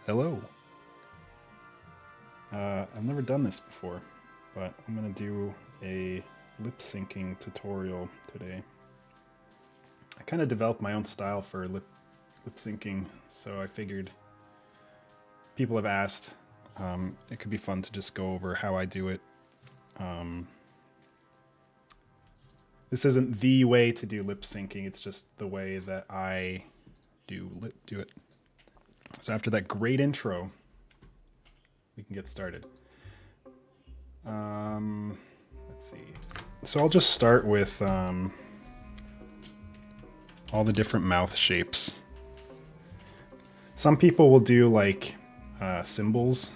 Hello. I've never done this before, but I'm going to do a lip syncing tutorial today. I kind of developed my own style for lip syncing, so I figured people have asked. It could be fun to just go over how I do it. This isn't the way to do lip syncing, it's just the way that I do it. So after that great intro, we can get started. Let's see. So I'll just start with all the different mouth shapes. Some people will do like symbols.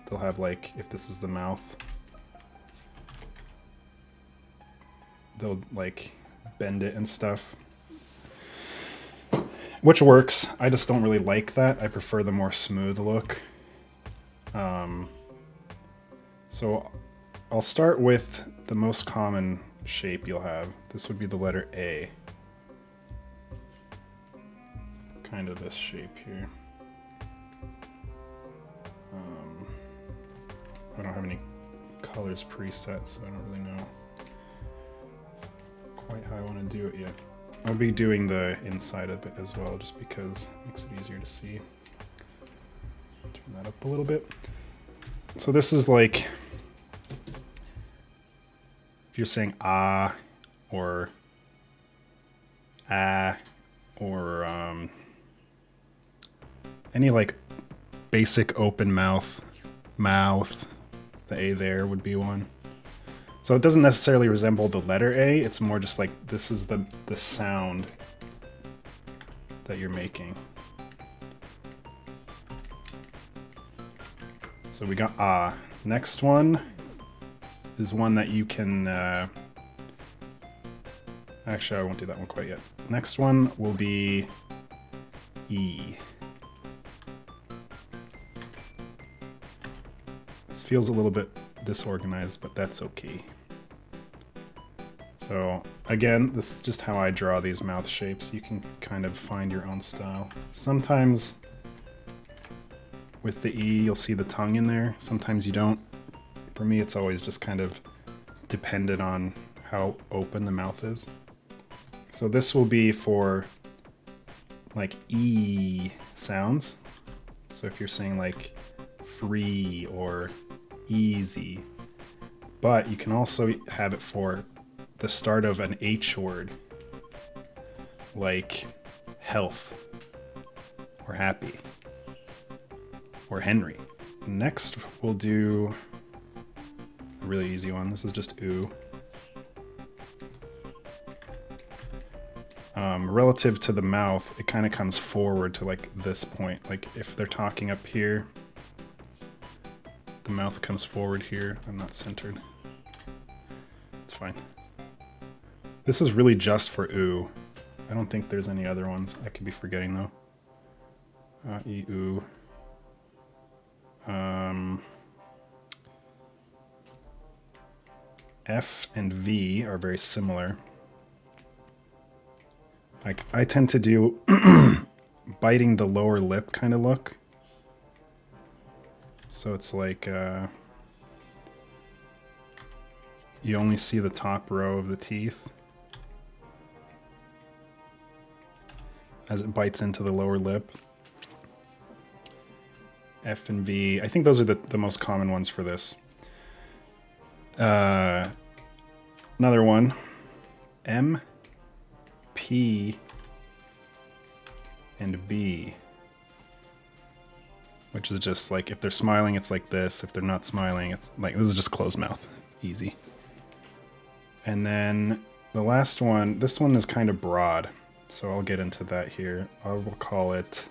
They'll have like, if this is the mouth, they'll like bend it and stuff. Which works. I just don't really like that. I prefer the more smooth look. So I'll start with the most common shape you'll have. This would be the letter A. Kind of this shape here. I don't have any colors preset, so I don't really know quite how I want to do it yet. I'll be doing the inside of it as well, just because it makes it easier to see. Turn that up a little bit. So this is like, if you're saying ah, or ah, or any like basic open mouth, the A there would be one. So it doesn't necessarily resemble the letter A, it's more just like this is the sound that you're making. So we got ah. Next one is one that you can... actually, I won't do that one quite yet. Next one will be E. This feels a little bit disorganized, but that's okay. So again, this is just how I draw these mouth shapes. You can kind of find your own style. Sometimes with the E, you'll see the tongue in there. Sometimes you don't. For me, it's always just kind of dependent on how open the mouth is. So this will be for like E sounds. So if you're saying like free or easy, but you can also have it for the start of an H word, like health or happy or Henry. Next, we'll do a really easy one. This is just ooh. Relative to the mouth, it kind of comes forward to like this point. Like if they're talking up here, the mouth comes forward here. I'm not centered. It's fine. This is really just for ooh. I don't think there's any other ones. I could be forgetting though. E, ooh. F and V are very similar. Like I tend to do biting the lower lip kind of look. So it's like you only see the top row of the teeth as it bites into the lower lip. F and V. I think those are the most common ones for this. Another one. M, P, and B. Which is just like, if they're smiling, it's like this. If they're not smiling, it's like, this is just closed mouth. It's easy. And then the last one, this one is kind of broad. So I'll get into that here. I will call it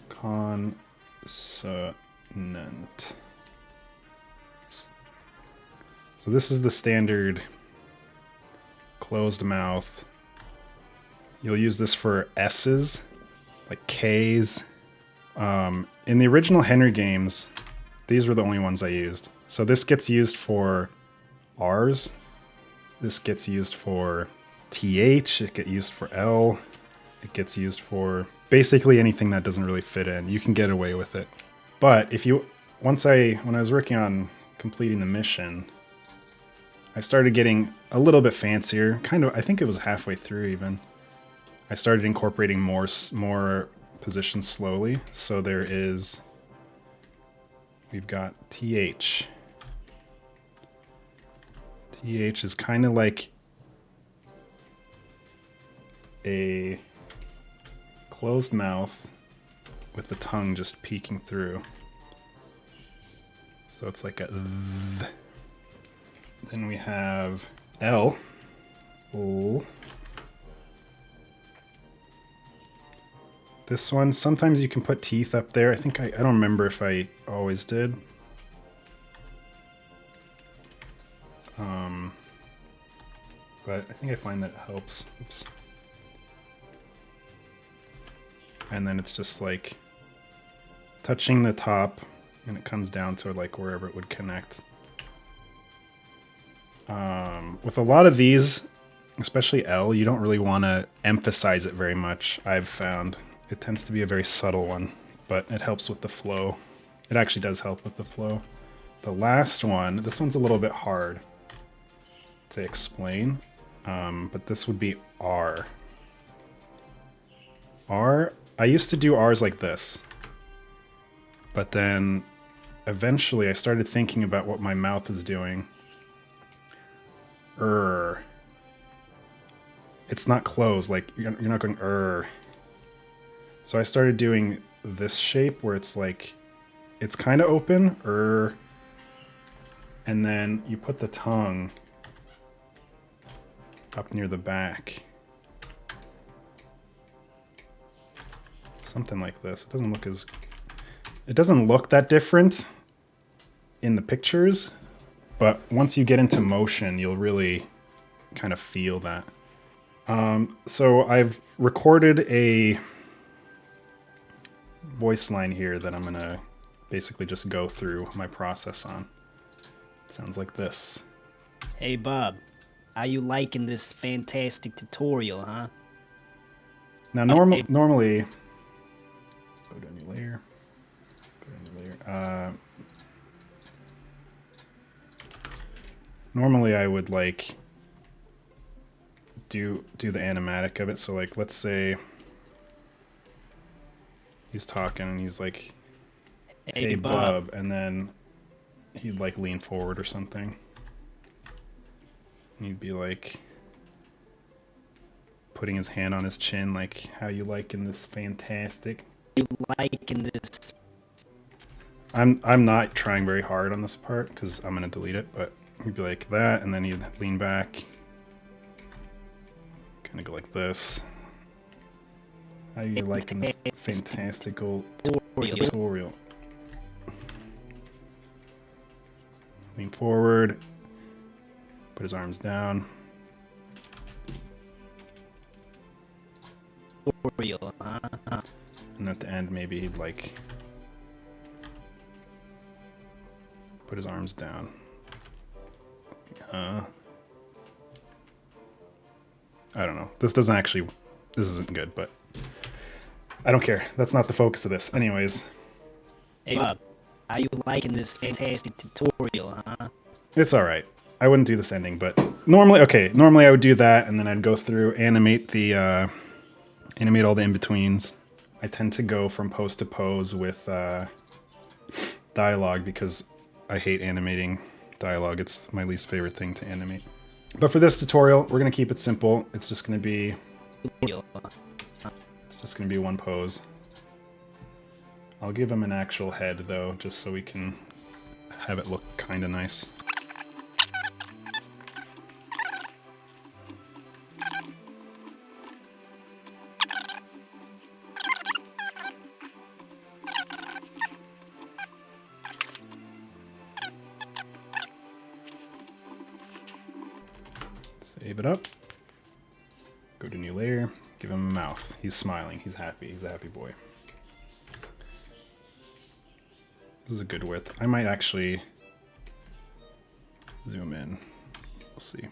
consonant. So this is the standard closed mouth. You'll use this for S's, like K's. In the original Henry games, these were the only ones I used. So this gets used for R's. This gets used for TH. It gets used for L. it gets used for basically anything that doesn't really fit in. You can get away with it. But if you, when I was working on completing the mission, I started getting a little bit fancier. Kind of, I think it was halfway through even. I started incorporating more positions slowly. So we've got TH. TH is kind of like a closed mouth with the tongue just peeking through. So it's like a th. Then we have L. L. This one, sometimes you can put teeth up there. I think I don't remember if I always did. But I think I find that it helps. Oops. And then it's just like touching the top and it comes down to like wherever it would connect. With a lot of these, especially L, you don't really want to emphasize it very much, I've found. It tends to be a very subtle one, but it helps with the flow. It actually does help with the flow. The last one, this one's a little bit hard to explain, but this would be R. R, I used to do R's like this, but then eventually I started thinking about what my mouth is doing. It's not closed, like you're not going So I started doing this shape where it's like, it's kind of open, and then you put the tongue up near the back. Something like this. It doesn't look that different in the pictures, but once you get into motion, you'll really kind of feel that. So I've recorded a voice line here that I'm gonna basically just go through my process on. It sounds like this. Hey Bob, how you liking this fantastic tutorial, huh? Now normally, go to a new layer. Normally I would like do the animatic of it. So like, let's say he's talking and he's like, hey Bob, and then he'd like lean forward or something. And he'd be like putting his hand on his chin, like, how you liking this fantastic? You liking this? I'm not trying very hard on this part because I'm gonna delete it, but he'd be like that, and then he'd lean back, kind of go like this. How you liking this fantastical tutorial? Lean forward, put his arms down. And at the end, maybe he'd like put his arms down. I don't know. This isn't good, but I don't care. That's not the focus of this. Anyways. Hey Bob, how you liking this fantastic tutorial, huh? It's alright. I wouldn't do this ending, but normally I would do that, and then I'd go through, animate all the in-betweens. I tend to go from pose to pose with dialogue because I hate animating dialogue. It's my least favorite thing to animate. But for this tutorial, we're going to keep it simple. It's just going to be one pose. I'll give him an actual head though, just so we can have it look kind of nice. Save it up. Go to new layer. Give him a mouth. He's smiling. He's happy. He's a happy boy. This is a good width. I might actually zoom in. We'll see.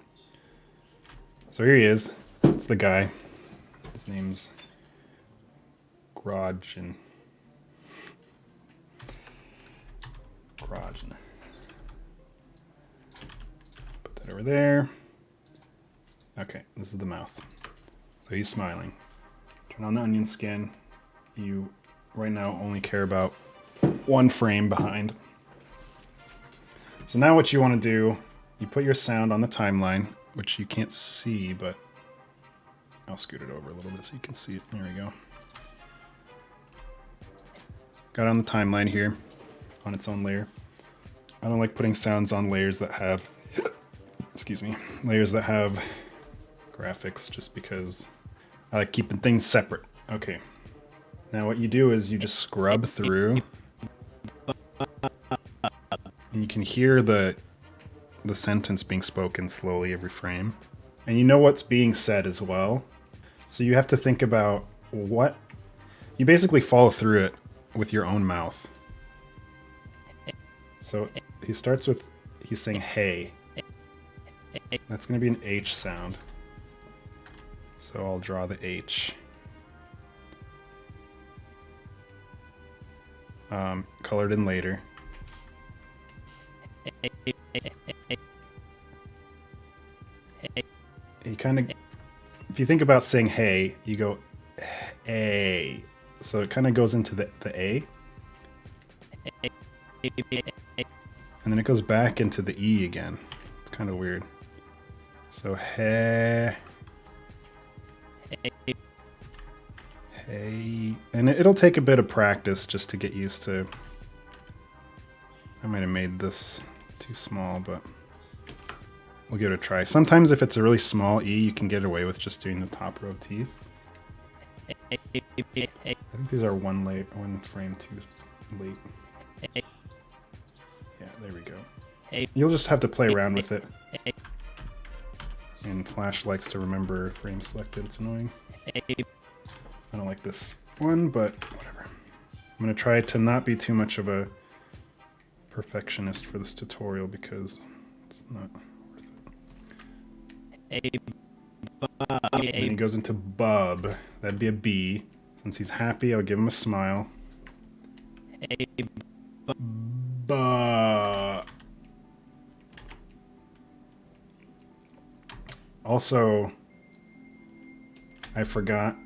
So here he is. It's the guy. His name's garage and put that over there. Okay, this is the mouth. So he's smiling. Turn on the onion skin. You right now only care about one frame behind. So now what you want to do, you put your sound on the timeline, which you can't see, but I'll scoot it over a little bit so you can see it. There we go. Got it on the timeline here, on its own layer. I don't like putting sounds on layers that have, excuse me, layers that have graphics just because I like keeping things separate. Okay. Now what you do is you just scrub through and you can hear the sentence being spoken slowly every frame. And you know what's being said as well. So you have to think about what, you basically follow through it with your own mouth. So he starts with, he's saying hey. That's going to be an H sound. So I'll draw the H. Colored in later. You kind of, if you think about saying hey, you go A. So it kind of goes into the A. And then it goes back into the E again. It's kind of weird. So hey. Hey. And it'll take a bit of practice just to get used to. I might have made this too small, but we'll give it a try. Sometimes if it's a really small E, you can get away with just doing the top row teeth. I think these are one frame too late. Yeah, there we go. You'll just have to play around with it. And Flash likes to remember frame selected. It's annoying. I don't like this one, but whatever. I'm going to try to not be too much of a perfectionist for this tutorial because it's not worth it. Then he goes into bub. That'd be a B. Since he's happy, I'll give him a smile. Also, I forgot,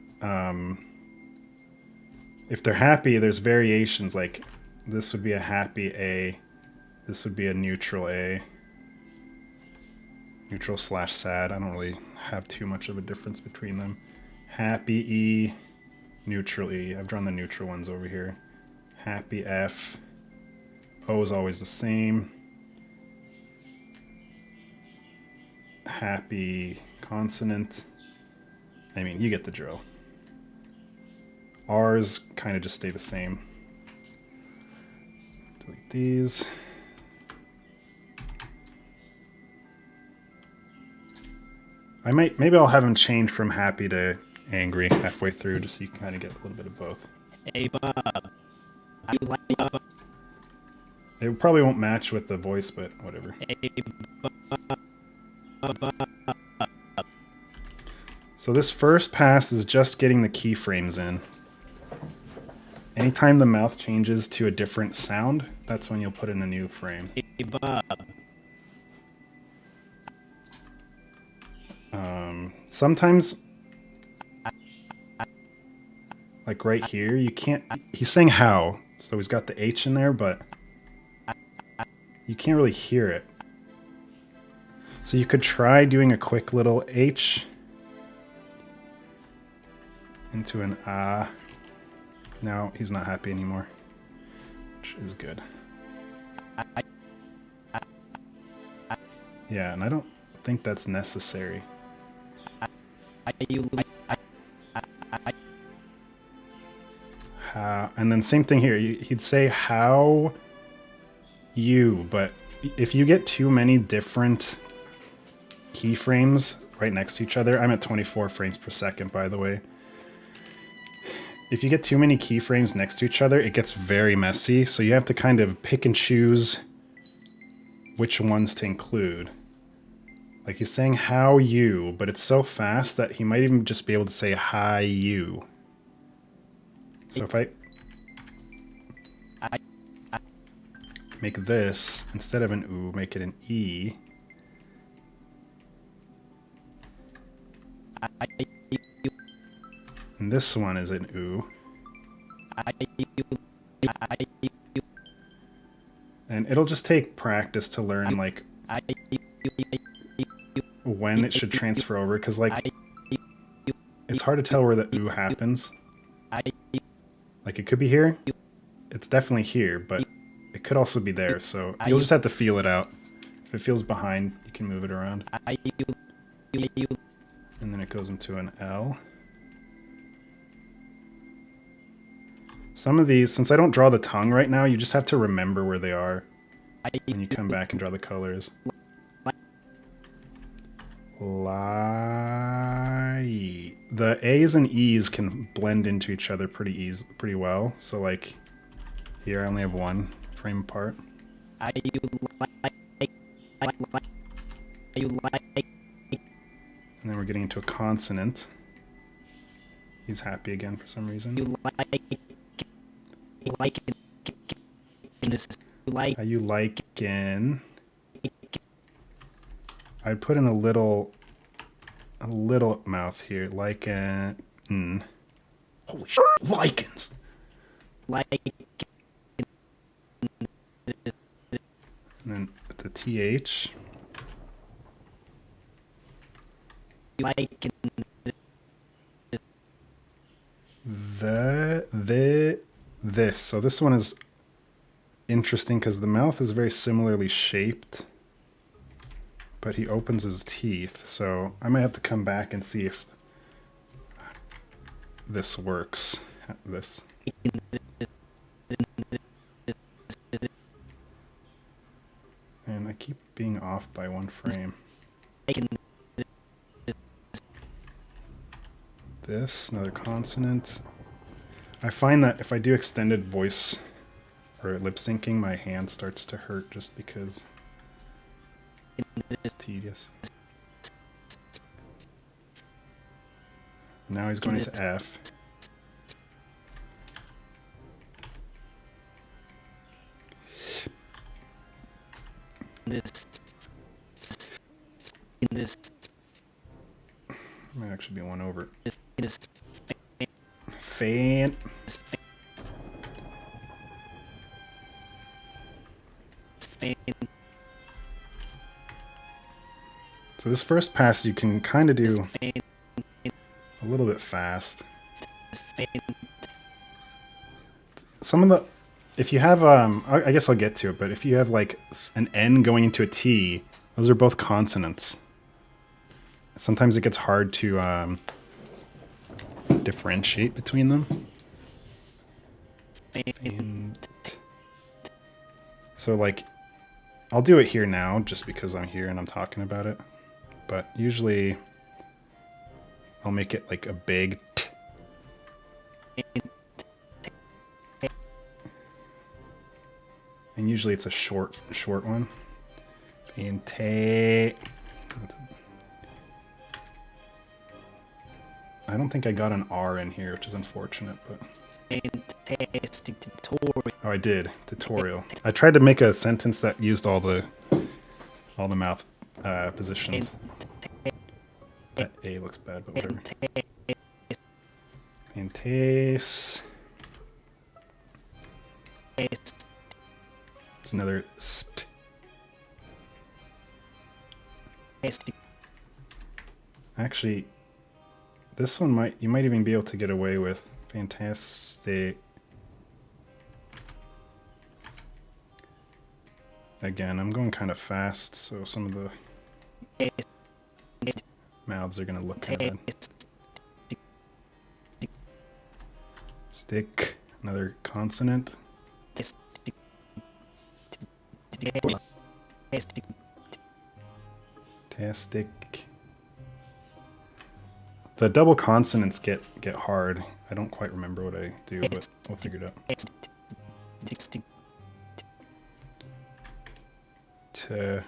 if they're happy, there's variations, like this would be a happy A, this would be a neutral A, neutral / sad. I don't really have too much of a difference between them. Happy E, neutral E. I've drawn the neutral ones over here. Happy F. O is always the same. Happy consonant. I mean, you get the drill. R's kind of just stay the same. Delete these. Maybe I'll have him change from happy to angry halfway through, just so you can kind of get a little bit of both. Hey, Bob. I like Bob. It probably won't match with the voice, but whatever. Hey, Bob. So this first pass is just getting the keyframes in. Anytime the mouth changes to a different sound, that's when you'll put in a new frame. Hey, Bob. Sometimes, like right here, you can't, he's saying how, so he's got the H in there, but you can't really hear it. So you could try doing a quick little H into an ah. Now he's not happy anymore, which is good. Yeah, and I don't think that's necessary. How, and then same thing here. He'd say how you, but if you get too many different keyframes right next to each other, I'm at 24 frames per second, by the way. If you get too many keyframes next to each other, it gets very messy, so you have to kind of pick and choose which ones to include. Like he's saying how you, but it's so fast that he might even just be able to say hi you. So if I make this, instead of an oo, make it an e. And this one is an oo. And it'll just take practice to learn, like, when it should transfer over, because, like, it's hard to tell where the oo happens. Like, it could be here. It's definitely here, but it could also be there, so you'll just have to feel it out. If it feels behind, you can move it around. And then it goes into an L. Some of these, since I don't draw the tongue right now, you just have to remember where they are when you come back and draw the colors. The A's and E's can blend into each other pretty well. So like here I only have one frame apart. And then we're getting into a consonant. He's happy again for some reason. How you liken? I'd put in a little mouth here, lichen. Holy shit, lichens! And then it's a TH. This. So this one is interesting because the mouth is very similarly shaped, but he opens his teeth. So I might have to come back and see if this works. This. And I keep being off by one frame. This, another consonant. I find that if I do extended voice or lip syncing, my hand starts to hurt just because it's tedious. Now he's going to F. Might actually be one over. Fan. So this first pass you can kind of do a little bit fast. Some of the, if you have, I guess I'll get to it, but if you have like an N going into a T, those are both consonants. Sometimes it gets hard to differentiate between them. So like, I'll do it here now just because I'm here and I'm talking about it. But usually I'll make it like a big T. And usually it's a short one. Fante. I don't think I got an R in here, which is unfortunate, but... Fantastic tutorial. Oh, I did. Tutorial. I tried to make a sentence that used all the mouth positions. That A looks bad, but whatever. Fantas. There's another st. Actually, this one you might even be able to get away with. Fantastic. Again, I'm going kind of fast, so some of the mouths are going to look kind of Stick. Another consonant. Tastic. The double consonants get hard. I don't quite remember what I do, but we'll figure it out. T.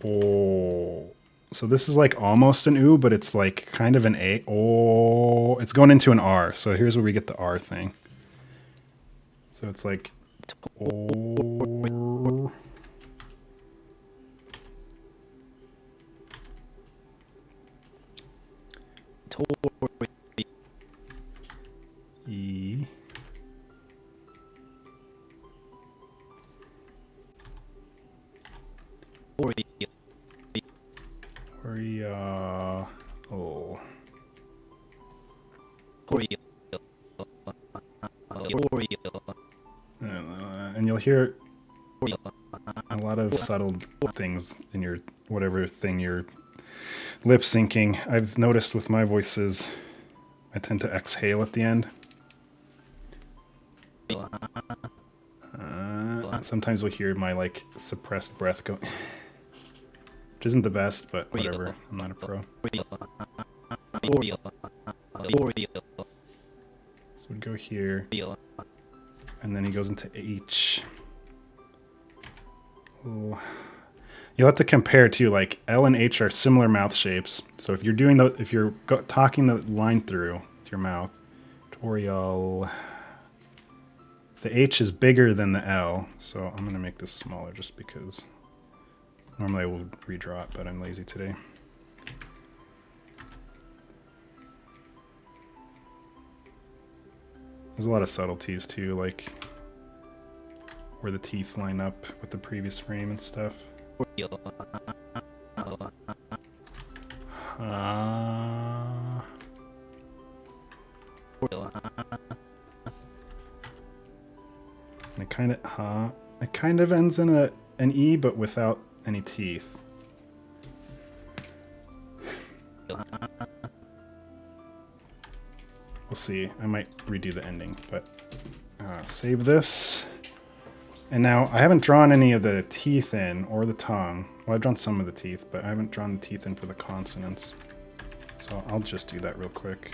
Oh. So this is like almost an oo, but it's like kind of an a. Oh, it's going into an r. So here's where we get the r thing. So it's like oh. E. Oh. And you'll hear a lot of subtle things in your whatever thing you're lip syncing. I've noticed with my voices, I tend to exhale at the end. Sometimes you'll hear my like suppressed breath go, which isn't the best, but whatever. I'm not a pro. This would go here, and then he goes into H. Ooh. You'll have to compare too. Like L and H are similar mouth shapes. So if you're doing if you're talking the line through with your mouth, Toriel. The H is bigger than the L, so I'm gonna make this smaller just because normally I will redraw it, but I'm lazy today. There's a lot of subtleties too, like where the teeth line up with the previous frame and stuff. And it kind of ends in an E, but without any teeth. We'll see. I might redo the ending, but save this. And now I haven't drawn any of the teeth in or the tongue. Well, I've drawn some of the teeth, but I haven't drawn the teeth in for the consonants. So I'll just do that real quick,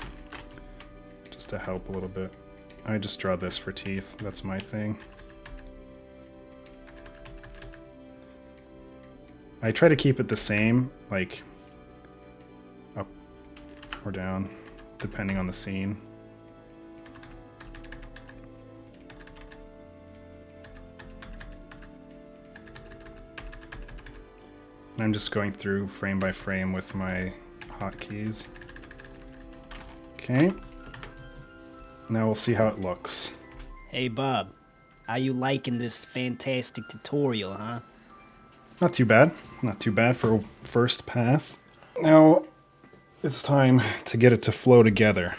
just to help a little bit. I just draw this for teeth. That's my thing. I try to keep it the same, like up or down, depending on the scene. And I'm just going through frame by frame with my hotkeys. Okay. Now we'll see how it looks. Hey, Bob. How you liking this fantastic tutorial, huh? Not too bad. Not too bad for a first pass. Now it's time to get it to flow together.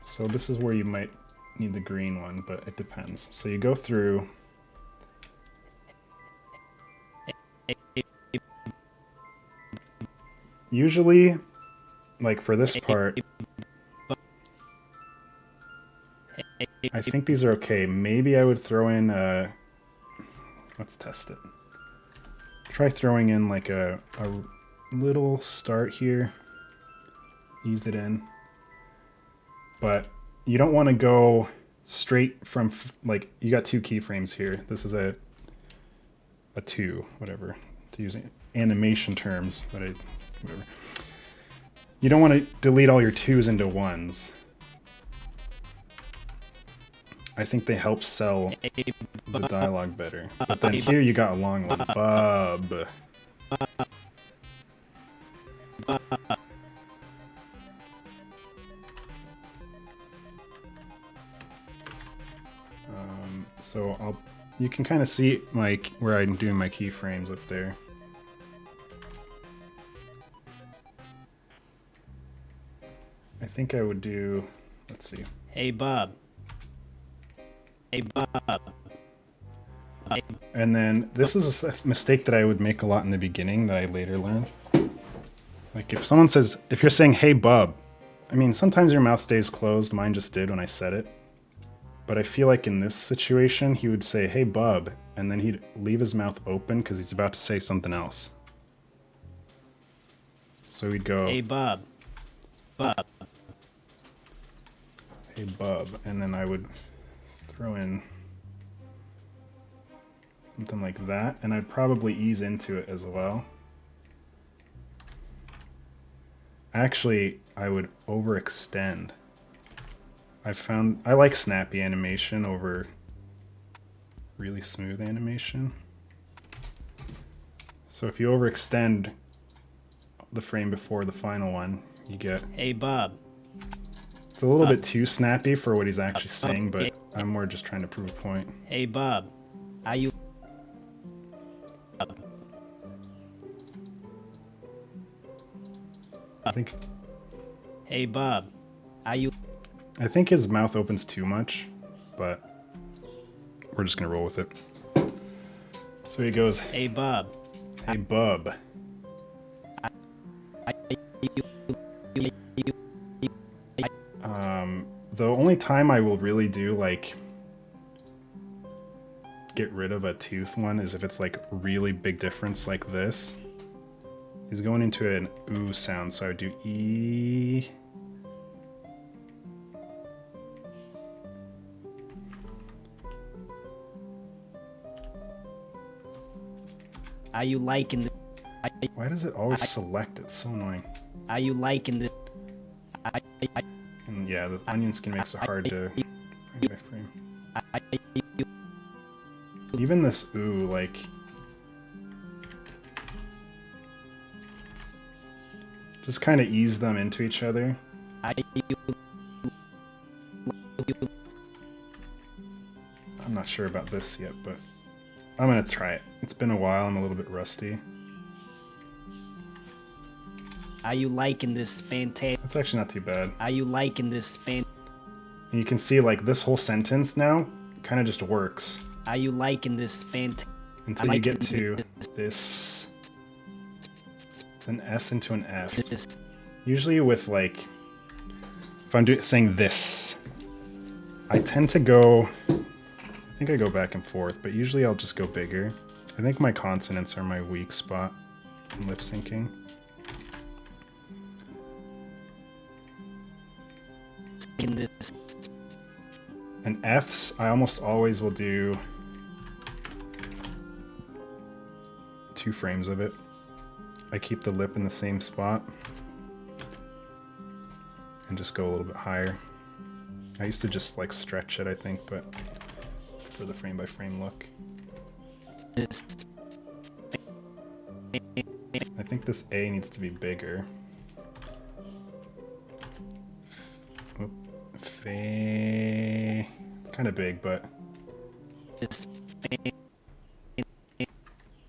So this is where you might need the green one, but it depends. So you go through. Usually, like for this part, I think these are okay. Maybe I would throw in let's test it. Try throwing in like a little start here. Ease it in. But you don't want to go straight from, like, you got two keyframes here. This is a 2, whatever, to use animation terms, but whatever. You don't want to delete all your 2s into 1s. I think they help sell the dialogue better. But then here you got a long one. Bub. So you can kind of see where I'm doing my keyframes up there. I think I would do, let's see. Hey, Bob. Hey, Bob. And then this is a mistake that I would make a lot in the beginning that I later learned. Like if someone says, if you're saying, hey, bub, I mean, sometimes your mouth stays closed. Mine just did when I said it. But I feel like in this situation, he would say, hey, bub, and then he'd leave his mouth open because he's about to say something else. So he'd go, Hey, Bob. Bob. Hey, bub, and then I would throw in Something like that, and I'd probably ease into it as well. Actually, I would overextend. I like snappy animation over really smooth animation. So if you overextend the frame before the final one, you get... Hey, Bob. It's a little bit too snappy for what he's actually saying, but I'm more just trying to prove a point. Hey, Bob. Are you... I think... Hey, Bob. Are you... I think his mouth opens too much, but we're just gonna roll with it. So he goes, Hey, Bob. hey, bub. The only time I will really do, like, get rid of a tooth one is if it's, like, really big difference like this. He's going into an ooh sound, so I would do E. Are you liking the... Why does it always select? It's so annoying. Are you liking the... And yeah, the onion skin makes it hard to frame by frame. Even this ooh, like... Just kind of ease them into each other. I'm not sure about this yet, but I'm gonna try it. It's been a while, I'm a little bit rusty. Are you liking this fantastic... That's actually not too bad. Are you liking this And you can see, like, this whole sentence now kind of just works. Are you liking this until you get to this... an S into an F. Usually with, like, if I'm saying this, I tend to go... I think I go back and forth, but usually I'll just go bigger. I think my consonants are my weak spot in lip syncing. And Fs, I almost always will do 2 frames of it. I keep the lip in the same spot and just go a little bit higher. I used to just like stretch it, I think, but for the frame by frame look. I think this A needs to be bigger. Kind of big, but...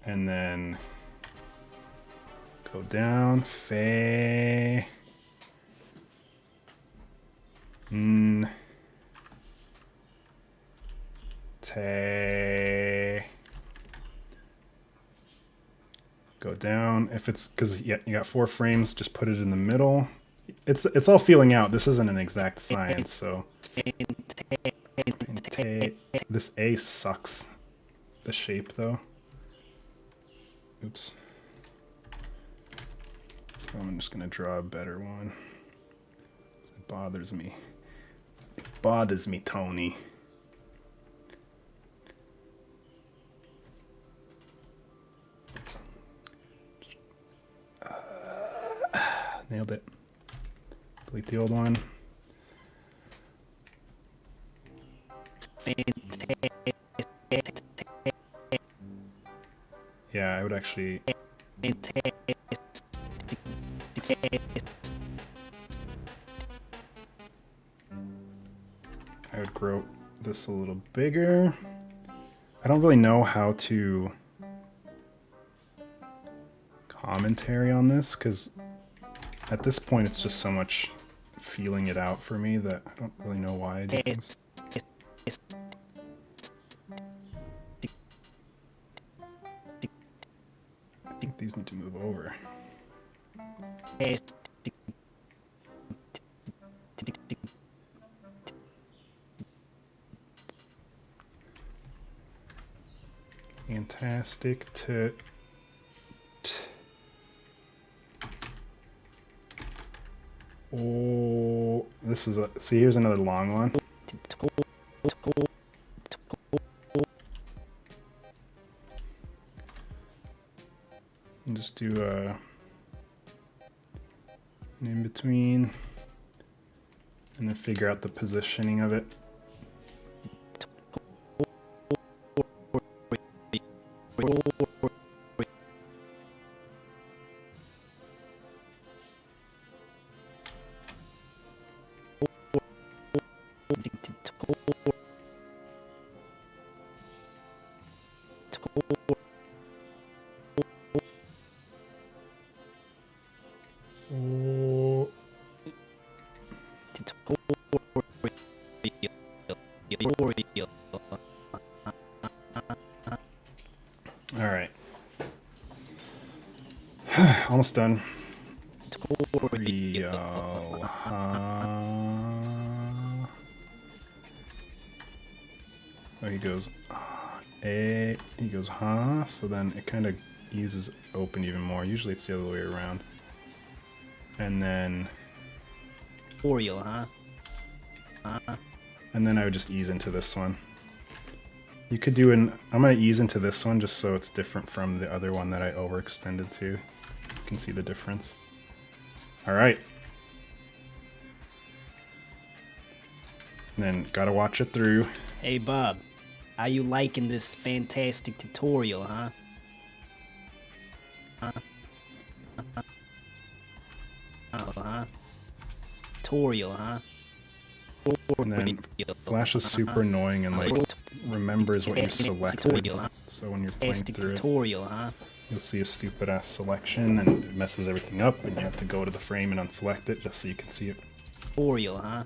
And then... Go down, fe... Te... Go down. If it's... Because, yeah, you got 4 frames, just put it in the middle. It's all feeling out. This isn't an exact science, so... This A sucks. The shape, though. Oops. So I'm just gonna draw a better one. It bothers me. It bothers me, Tony. Nailed it. Delete the old one. Yeah, I would actually... I would grow this a little bigger. I don't really know how to commentary on this, because at this point it's just so much feeling it out for me that I don't really know why I do things. I think these need to move over. Fantastic. Oh, this is a... See, here's another long one. just do an in between and then figure out the positioning of it. All right. Almost done. Real. Oh, he goes, he goes, huh? So then it kind of eases open even more. Usually it's the other way around. And then... Oriole, huh? And then I would just ease into this one. You could do I'm going to ease into this one just so it's different from the other one that I overextended to. You can see the difference. All right. And then gotta watch it through. Hey, Bob. How you liking this fantastic tutorial, huh? Tutorial, huh? And then Flash is super annoying and like remembers what you selected. So when you're playing through it, you'll see a stupid ass selection and it messes everything up and you have to go to the frame and unselect it just so you can see it. Tutorial, huh?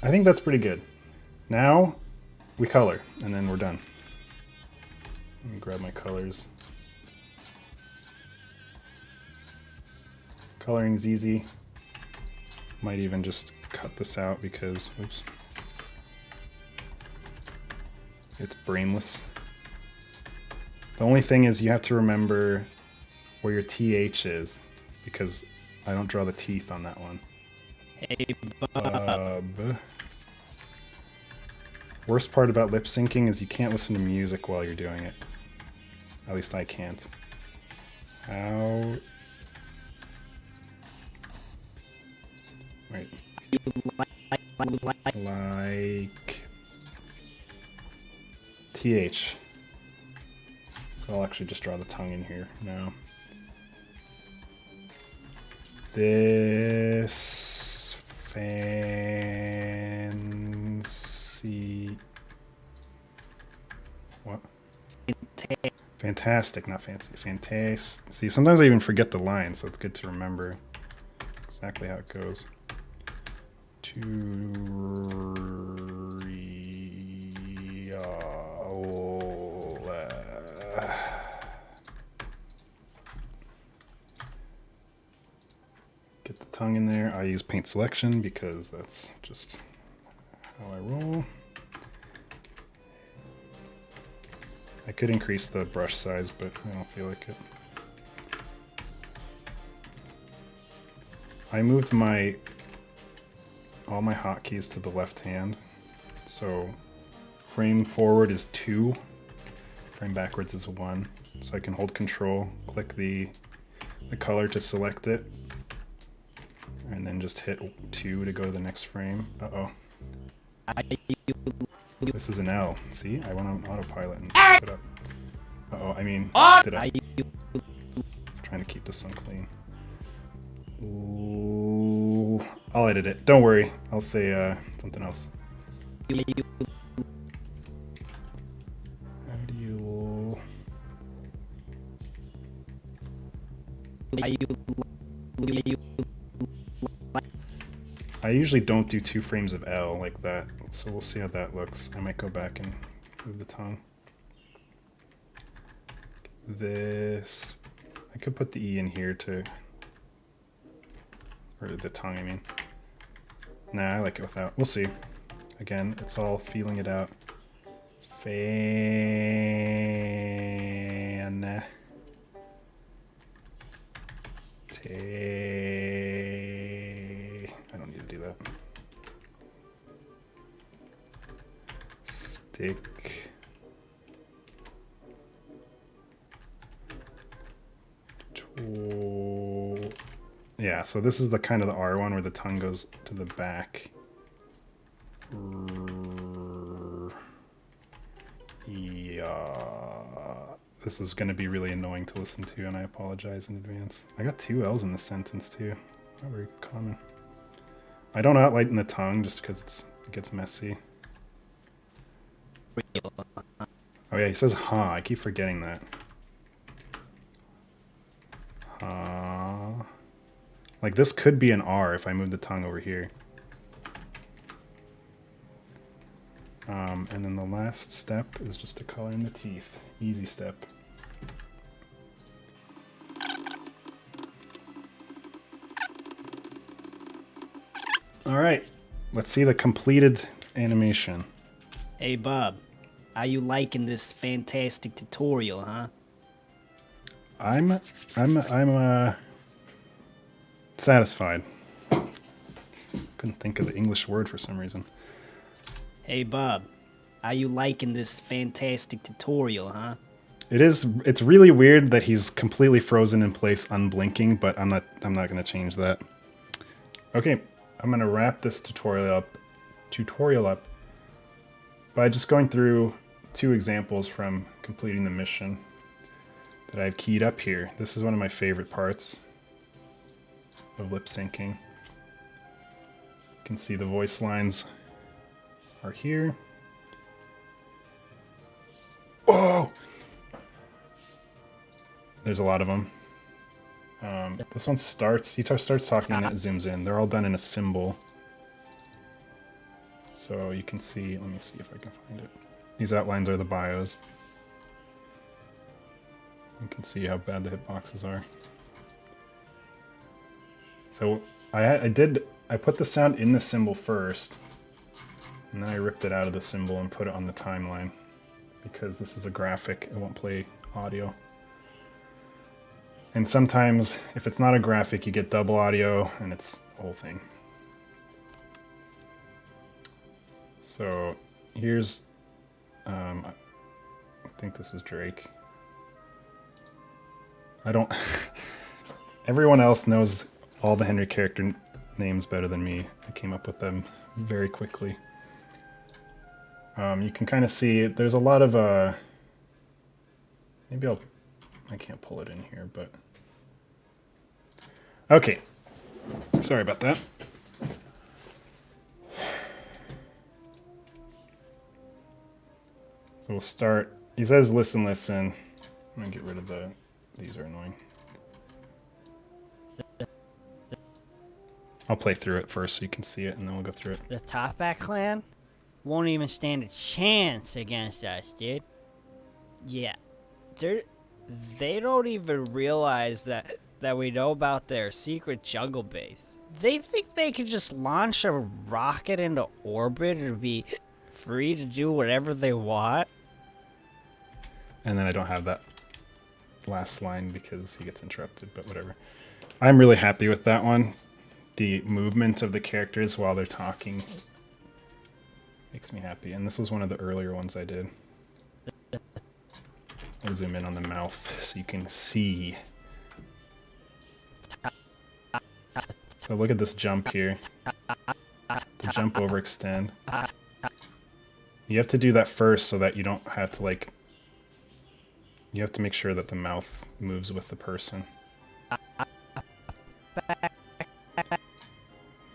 I think that's pretty good. Now we color and then we're done. Let me grab my colors. Coloring's easy. Might even just cut this out because, oops, it's brainless. The only thing is you have to remember where your TH is because I don't draw the teeth on that one. Hey, Bob. Worst part about lip syncing is you can't listen to music while you're doing it. At least I can't. How? Wait. Like TH. So I'll actually just draw the tongue in here now. This fancy. What? Fantastic, not fancy. Fantastic. See, sometimes I even forget the line, so it's good to remember exactly how it goes. Get the tongue in there. I use paint selection because that's just how I roll. I could increase the brush size, but I don't feel like it. I moved all my hotkeys to the left hand. So frame forward is 2, frame backwards is 1. So I can hold control, click the color to select it, and then just hit 2 to go to the next frame. Uh-oh. This is an L. See, I went on autopilot and put it up. Uh-oh, I mean, did I? Trying to keep this one clean. Ooh, I'll edit it. Don't worry. I'll say something else. How do you... I usually don't do 2 frames of L like that, so we'll see how that looks. I might go back and move the tongue. This... I could put the E in here to... Or the tongue, I mean. Nah, I like it without. We'll see. Again, it's all feeling it out. Fan... I don't need to do that. Stick. so this is the kind of the R one where the tongue goes to the back. Yeah. This is going to be really annoying to listen to, and I apologize in advance. I got 2 L's in this sentence too. Not very common. I don't outlighten the tongue just because it gets messy. Oh yeah, he says huh. I keep forgetting that. Huh. Like this could be an R if I move the tongue over here. And then the last step is just to color in the teeth. Easy step. All right, let's see the completed animation. Hey, Bob. How you liking this fantastic tutorial, huh? I'm satisfied. Couldn't think of the English word for some reason. Hey, Bob. How you liking this fantastic tutorial, huh? It's really weird that he's completely frozen in place, unblinking, but I'm not gonna change that. Okay, I'm gonna wrap this tutorial up by just going through 2 examples from completing the mission that I've keyed up here. This is one of my favorite parts of lip syncing. You can see the voice lines are here. Oh! There's a lot of them. This one starts, he starts talking and it zooms in. They're all done in a symbol. So you can see, let me see if I can find it. These outlines are the bios. You can see how bad the hitboxes are. So I put the sound in the symbol first, and then I ripped it out of the symbol and put it on the timeline. Because this is a graphic, it won't play audio. And sometimes, if it's not a graphic, you get double audio, and it's the whole thing. So, here's, I think this is Drake. Everyone else knows all the Henry character names better than me. I came up with them very quickly. You can kind of see there's a lot of maybe I can't pull it in here, but okay. Sorry about that. So we'll start. He says listen, listen. I'm gonna get rid of these are annoying. I'll play through it first so you can see it, and then we'll go through it. The Topback clan won't even stand a chance against us, dude. Yeah, they don't even realize that we know about their secret jungle base. They think they can just launch a rocket into orbit and be free to do whatever they want. And then I don't have that last line because he gets interrupted, but whatever. I'm really happy with that one. The movement of the characters while they're talking makes me happy. And this was one of the earlier ones I did. I'll zoom in on the mouth so you can see. So look at this jump here. The jump overextend. You have to do that first so that you don't have to like... You have to make sure that the mouth moves with the person.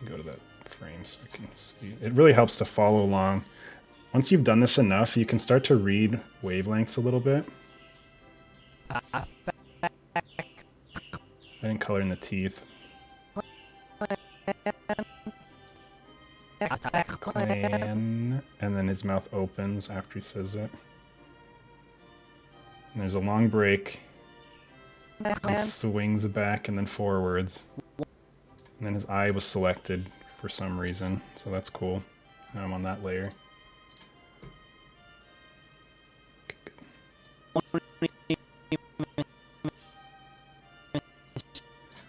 Go to that frame so I can see. It really helps to follow along. Once you've done this enough, you can start to read wavelengths a little bit. I didn't color in the teeth. Clan, and then his mouth opens after he says it. And there's a long break. He swings back and then forwards. And then his eye was selected for some reason, so that's cool. Now I'm on that layer.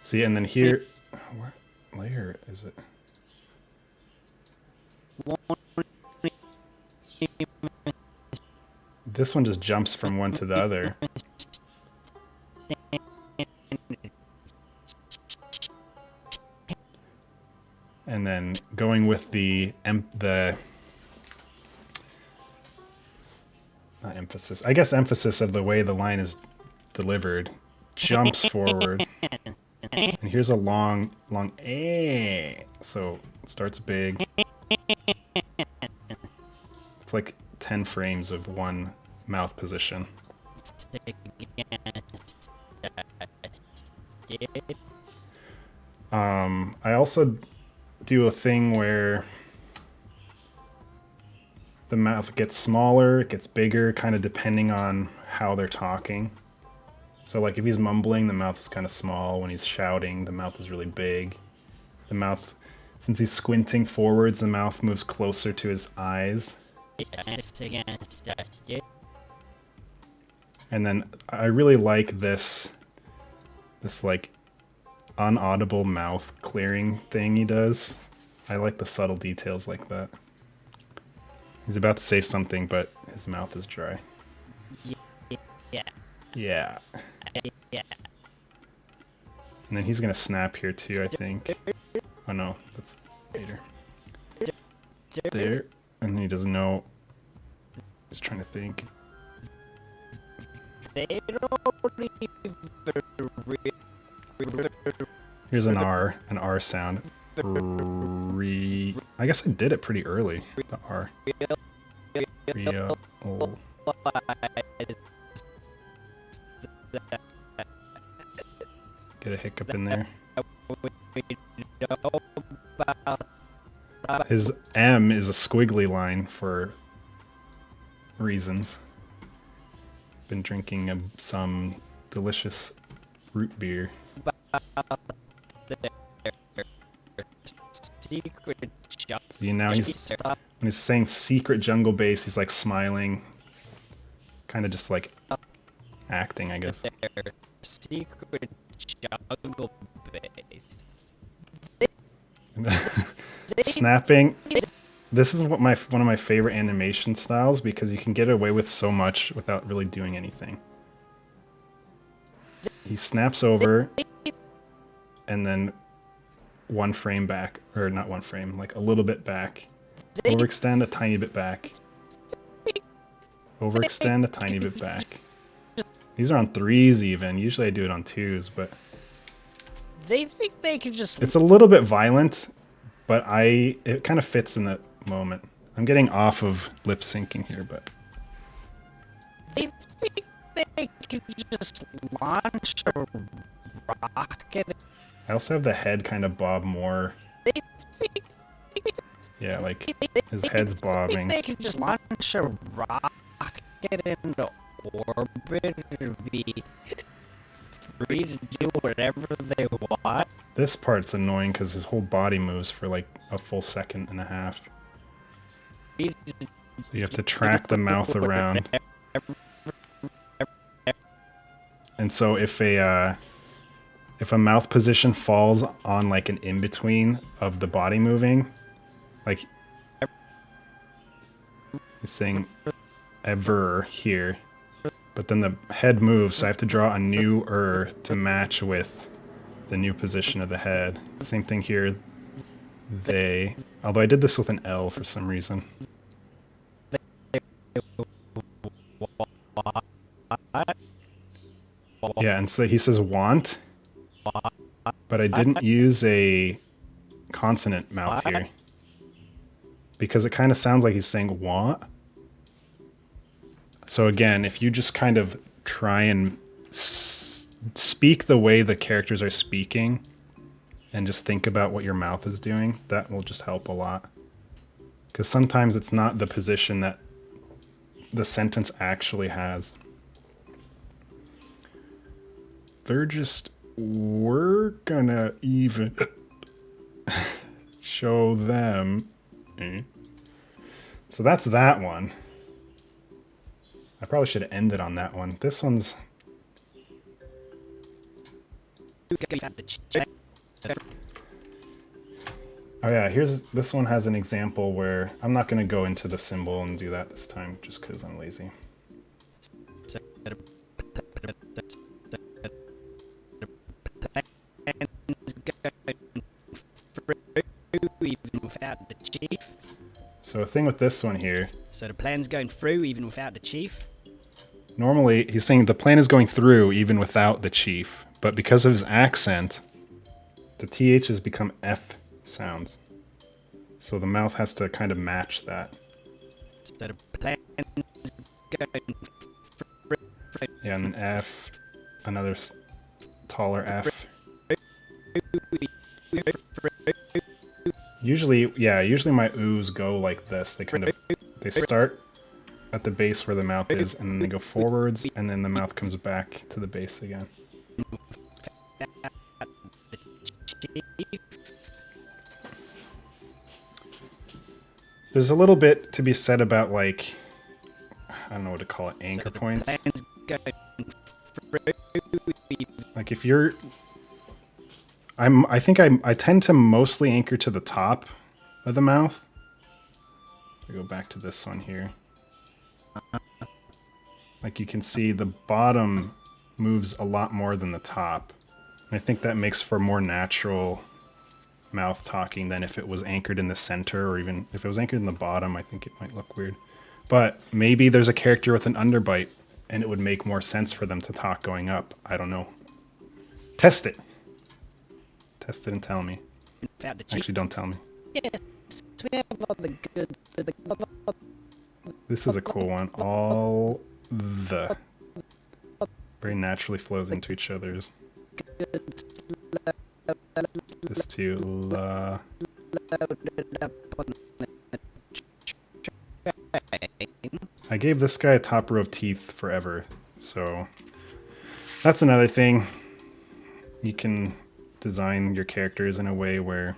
See, and then here, what layer is it? This one just jumps from one to the other. with the not emphasis. I guess emphasis of the way the line is delivered jumps forward. And here's a long eh. So it starts big. It's like 10 frames of one mouth position. I also do a thing where the mouth gets smaller, it gets bigger, kind of depending on how they're talking. So like if he's mumbling, the mouth is kind of small. When he's shouting, the mouth is really big. The mouth, since he's squinting forwards, the mouth moves closer to his eyes. And then I really like this like unaudible mouth clearing thing he does. I like the subtle details like that. He's about to say something, but his mouth is dry. Yeah. Yeah. Yeah. And then he's gonna snap here too, I think. Oh no, that's later. There. And he doesn't know. He's trying to think. They don't Here's an R sound. I guess I did it pretty early. The R. Real. Get a hiccup in there. His M is a squiggly line for reasons. Been drinking some delicious root beer. See, now when he's saying secret jungle base, he's like smiling, kind of just like acting, I guess. Secret jungle base. Snapping. This is what one of my favorite animation styles because you can get away with so much without really doing anything. He snaps over and then one frame back, or not one frame, like a little bit back. Overextend a tiny bit back. Overextend a tiny bit back. These are on 3s even. Usually I do it on 2s, but they think they can just... It's a little bit violent, but it kind of fits in the moment. I'm getting off of lip syncing here, but They think they can just launch a rocket. I also have the head kind of bob more. They think Yeah, like his head's bobbing. they can just launch a rocket into orbit and be free to do whatever they want. This part's annoying because his whole body moves for like a full second and a half. So you have to track the mouth around. And so if a mouth position falls on like an in-between of the body moving, like he's saying ever here, but then the head moves, so I have to draw a new to match with the new position of the head. Same thing here. Although I did this with an L for some reason. Yeah, and so he says want, but I didn't use a consonant mouth here because it kind of sounds like he's saying want. So again, if you just kind of try and speak the way the characters are speaking and just think about what your mouth is doing, that will just help a lot. Because sometimes it's not the position that the sentence actually has. We're gonna even show them. So that's that one. I probably should have ended on that one. This one's... Oh yeah, this one has an example where I'm not gonna go into the symbol and do that this time just because I'm lazy. Even without the So the thing with this one here, So the plan's going through even without the chief? normally he's saying the plan is going through even without the chief, but because of his accent, the THs become F sounds. So the mouth has to kind of match that. So the plan's going Yeah, and then F, another taller F. Usually my oohs go like this. They start at the base where the mouth is, and then they go forwards, and then the mouth comes back to the base again. There's a little bit to be said about, like, I don't know what to call it, anchor points. Like if you're, I think I tend to mostly anchor to the top of the mouth. I go back to this one here. Like you can see the bottom moves a lot more than the top. And I think that makes for more natural mouth talking than if it was anchored in the center, or even if it was anchored in the bottom, I think it might look weird. But maybe there's a character with an underbite and it would make more sense for them to talk going up. I don't know. Test it. Test it and tell me. Actually, don't tell me. Yes, we have all the good. This is a cool one. All the very naturally flows into each other's. This too. La. I gave this guy a top row of teeth forever, so that's another thing. You can design your characters in a way where,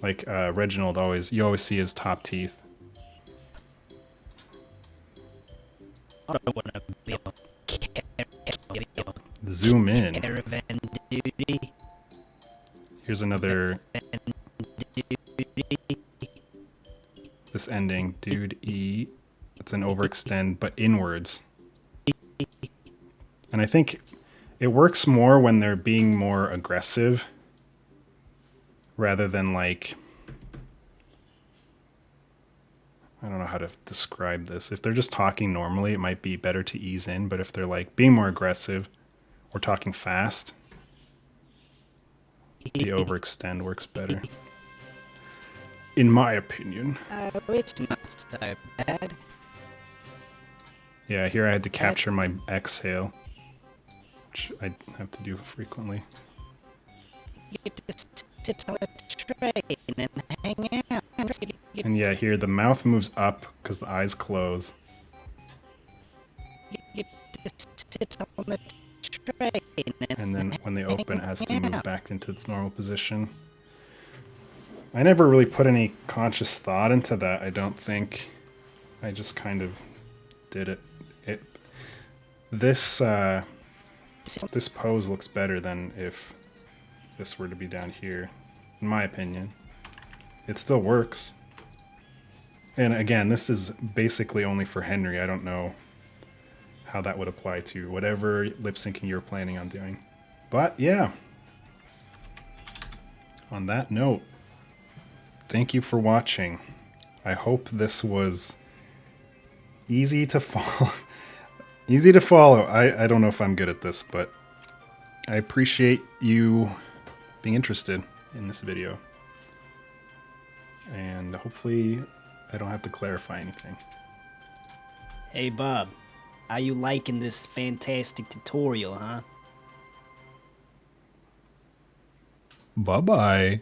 like Reginald, you always see his top teeth. Zoom in. Here's another. This ending, dude, E. It's an overextend, but inwards. And I think it works more when they're being more aggressive rather than like, I don't know how to describe this. If they're just talking normally, it might be better to ease in, but if they're like being more aggressive or talking fast, the overextend works better. In my opinion. Oh, it's not so bad. Yeah, here I had to capture my exhale, which I have to do frequently. You get to sit on a train and hang out. And yeah, here the mouth moves up because the eyes close. You get to sit on the train And then when they open, it has to move back into its normal position. I never really put any conscious thought into that, I don't think. I just kind of did it. This pose looks better than if this were to be down here, in my opinion. It still works. And again, this is basically only for Henry. I don't know how that would apply to whatever lip syncing you're planning on doing. But yeah. On that note, thank you for watching. I hope this was easy to follow. Easy to follow. I don't know if I'm good at this, but I appreciate you being interested in this video. And hopefully I don't have to clarify anything. Hey, Bob. How you liking this fantastic tutorial, huh? Bye-bye.